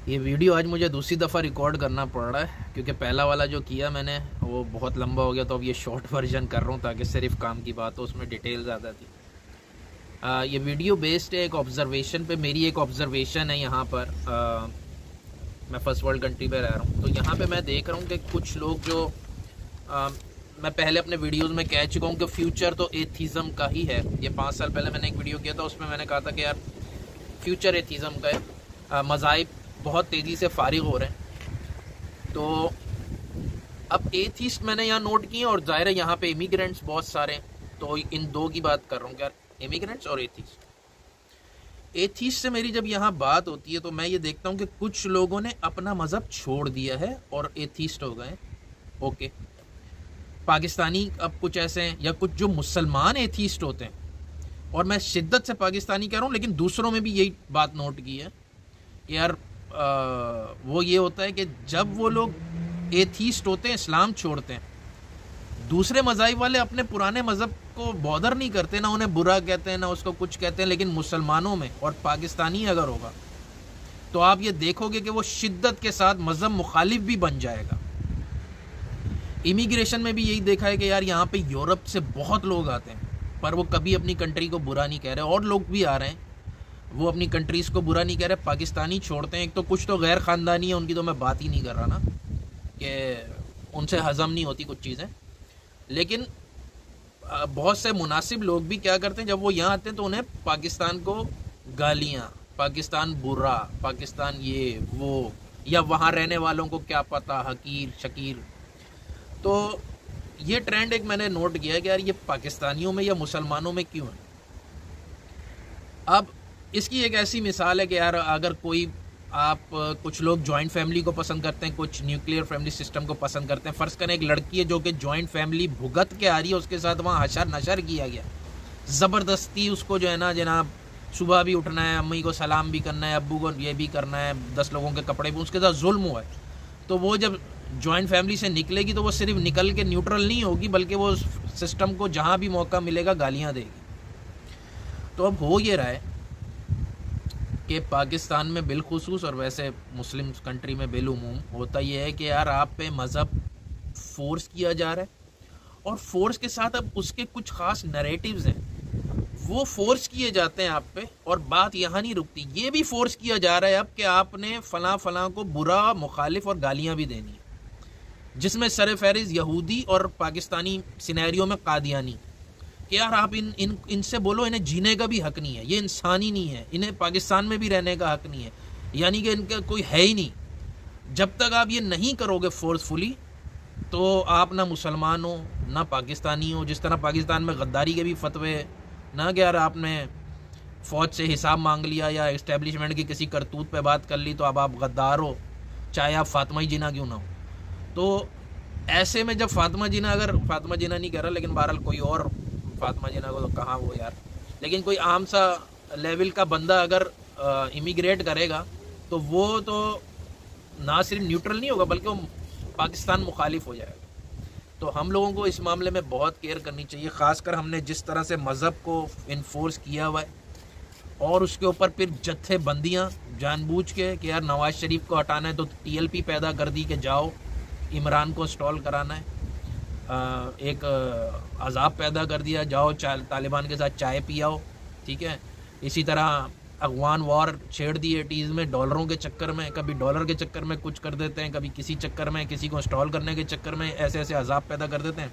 ये वीडियो आज मुझे दूसरी दफ़ा रिकॉर्ड करना पड़ रहा है क्योंकि पहला वाला जो किया मैंने वो बहुत लंबा हो गया, तो अब ये शॉर्ट वर्जन कर रहा हूँ ताकि सिर्फ काम की बात हो, उसमें डिटेल ज़्यादा थी। ये वीडियो बेस्ड है एक ऑब्जर्वेशन पे। मेरी एक ऑब्जर्वेशन है यहाँ पर। मैं फर्स्ट वर्ल्ड कंट्री पे रह रहा हूँ, तो यहाँ पे मैं देख रहा हूँ कि कुछ लोग जो मैं पहले अपने वीडियोस में कह चुका हूँ कि फ्यूचर तो एथिज़म का ही है। ये 5 साल पहले मैंने एक वीडियो किया था, उसमें मैंने कहा था कि यार फ्यूचर एथिज़म का है। मज़ाहिब बहुत तेज़ी से फारिग हो रहे हैं। तो अब एथिस्ट मैंने यहाँ नोट किए और ज़ाहिर है यहाँ पे इमिग्रेंट्स बहुत सारे हैं, तो इन दो की बात कर रहा हूँ यार, इमिग्रेंट्स और एथिस्ट से मेरी जब यहाँ बात होती है तो मैं ये देखता हूँ कि कुछ लोगों ने अपना मज़हब छोड़ दिया है और एथिस्ट हो गए। ओके, पाकिस्तानी अब कुछ ऐसे हैं या कुछ जो मुसलमान एथिस्ट होते हैं, और मैं शिद्दत से पाकिस्तानी कह रहा हूँ लेकिन दूसरों में भी यही बात नोट की है कि यार वो ये होता है कि जब वो लोग एथिस्ट होते हैं, इस्लाम छोड़ते हैं, दूसरे मज़ाहिब वाले अपने पुराने मज़हब को बॉदर नहीं करते, ना उन्हें बुरा कहते हैं ना उसको कुछ कहते हैं। लेकिन मुसलमानों में और पाकिस्तानी अगर होगा तो आप ये देखोगे कि वो शिद्दत के साथ मज़हब मुखालिफ भी बन जाएगा। इमिग्रेशन में भी यही देखा है कि यार यहाँ पे यूरोप से बहुत लोग आते हैं पर वो कभी अपनी कंट्री को बुरा नहीं कह रहे, और लोग भी आ रहे हैं वो अपनी कंट्रीज़ को बुरा नहीं कह रहे। पाकिस्तानी छोड़ते हैं, एक तो कुछ तो गैर ख़ानदानी है, उनकी तो मैं बात ही नहीं कर रहा ना, कि उनसे हज़म नहीं होती कुछ चीज़ें। लेकिन बहुत से मुनासिब लोग भी क्या करते हैं, जब वो यहाँ आते हैं तो उन्हें पाकिस्तान को गालियाँ, पाकिस्तान बुरा, पाकिस्तान ये वो, या वहाँ रहने वालों को क्या पता, हकीर शकीर। तो ये ट्रेंड एक मैंने नोट किया है कि यार ये पाकिस्तानियों में या मुसलमानों में क्यों है। अब इसकी एक ऐसी मिसाल है कि यार अगर कोई आप कुछ लोग जॉइंट फैमिली को पसंद करते हैं, कुछ न्यूक्लियर फैमिली सिस्टम को पसंद करते हैं। फ़र्ज़ करें एक लड़की है जो कि जॉइंट फैमिली भुगत के आ रही है, उसके साथ वहाँ हशर नशर किया गया, ज़बरदस्ती उसको जो है ना जनाब सुबह भी उठना है, अम्मी को सलाम भी करना है, अब्बू को ये भी करना है, 10 लोगों के कपड़े भी, उसके साथ जुल्म हुआ है। तो वो जब जॉइंट फैमिली से निकलेगी तो वो सिर्फ निकल के न्यूट्रल नहीं होगी, बल्कि वो सिस्टम को जहाँ भी मौका मिलेगा गालियाँ देगी। तो अब हो ये रहा है कि पाकिस्तान में बिलखुसूस और वैसे मुस्लिम कंट्री में बिलुमूम होता ये है कि यार आप पे मज़हब फोर्स किया जा रहा है, और फोर्स के साथ अब उसके कुछ ख़ास नरेटिव्स हैं वो फोर्स किए जाते हैं आप पे। और बात यहाँ नहीं रुकती, ये भी फोर्स किया जा रहा है अब कि आपने फ़लाँ फ़लाँ को बुरा, मुखालिफ और गालियाँ भी देनी है, जिसमें सर फहरिस्त यहूदी और पाकिस्तानी सिनेरियो में कादियानी, कि यार आप इनसे बोलो इन्हें जीने का भी हक नहीं है, ये इंसान ही नहीं है, इन्हें पाकिस्तान में भी रहने का हक नहीं है, यानी कि इनका कोई है ही नहीं। जब तक आप ये नहीं करोगे फोर्सफुली तो आप ना मुसलमान हो ना पाकिस्तानी हो। जिस तरह पाकिस्तान में गद्दारी के भी फतवे ना कि यार आपने फ़ौज से हिसाब मांग लिया या इस्टेब्लिशमेंट की किसी करतूत पे बात कर ली तो अब आप गद्दार हो, चाहे आप फातिमा जिना क्यों ना हो। तो ऐसे में जब फातिमा जिना, अगर फातिमा जिना नहीं कह रहा लेकिन बहरहाल कोई और, फातिमा जिना को तो कहाँ वो यार, लेकिन कोई आम सा लेवल का बंदा अगर इमिग्रेट करेगा तो वो तो ना सिर्फ न्यूट्रल नहीं होगा बल्कि वो पाकिस्तान मुखालिफ हो जाएगा। तो हम लोगों को इस मामले में बहुत केयर करनी चाहिए, ख़ासकर हमने जिस तरह से मज़हब को इन्फोर्स किया हुआ है और उसके ऊपर फिर जत्थेबंदियाँ जानबूझ के कि यार नवाज़ शरीफ को हटाना है तो TLP पैदा कर दी कि जाओ इमरान को इंस्टॉल कराना है, एक अजाब पैदा कर दिया, जाओ तालिबान के साथ चाय पियाओ, ठीक है। इसी तरह अफगान वॉर छेड़ दी 80s में डॉलरों के चक्कर में, कभी डॉलर के चक्कर में कुछ कर देते हैं, कभी किसी चक्कर में किसी को इंस्टॉल करने के चक्कर में ऐसे ऐसे अजाब पैदा कर देते हैं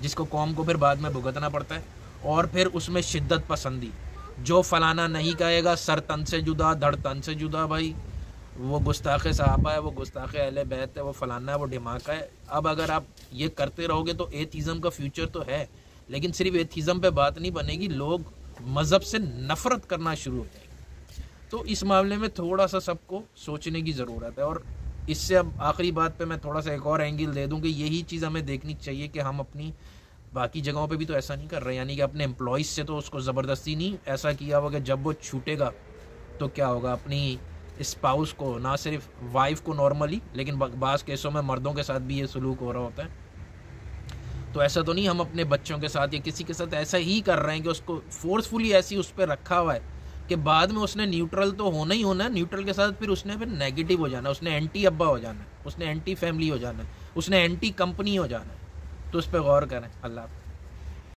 जिसको कौम को फिर बाद में भुगतना पड़ता है। और फिर उसमें शिद्दत पसंदी, जो फलाना नहीं कहेगा सर तन से जुदा धड़ तन से जुदा, भाई वो गुस्ताखे साहबा है, वो गुस्ताखे अहले बैत है, वो फलाना है, वो ढिमाका है। अब अगर आप ये करते रहोगे तो एथिज़म का फ्यूचर तो है, लेकिन सिर्फ एथिज़म पे बात नहीं बनेगी, लोग मज़हब से नफ़रत करना शुरू हो जाएंगे। तो इस मामले में थोड़ा सा सबको सोचने की ज़रूरत है। और इससे अब आखिरी बात पे मैं थोड़ा सा एक और एंगल दे दूँ कि यही चीज़ हमें देखनी चाहिए कि हम अपनी बाकी जगहों पे भी तो ऐसा नहीं कर रहे, यानी कि अपने एम्प्लॉइज़ से तो उसको ज़बरदस्ती नहीं ऐसा किया होगा कि जब वो छूटेगा तो क्या होगा, अपनी स्पाउस को, ना सिर्फ वाइफ को नॉर्मली लेकिन बाज़ केसों में मर्दों के साथ भी ये सलूक हो रहा होता है। तो ऐसा तो नहीं हम अपने बच्चों के साथ या किसी के साथ ऐसा ही कर रहे हैं कि उसको फोर्सफुली ऐसी उस पर रखा हुआ है कि बाद में उसने न्यूट्रल तो होना ही होना है, न्यूट्रल के साथ फिर उसने फिर नेगेटिव हो जाना है, उसने एंटी अब्बा हो जाना है, उसने एंटी फैमिली हो जाना है, उसने एंटी कंपनी हो जाना है। तो उस पर गौर करें। अल्लाह।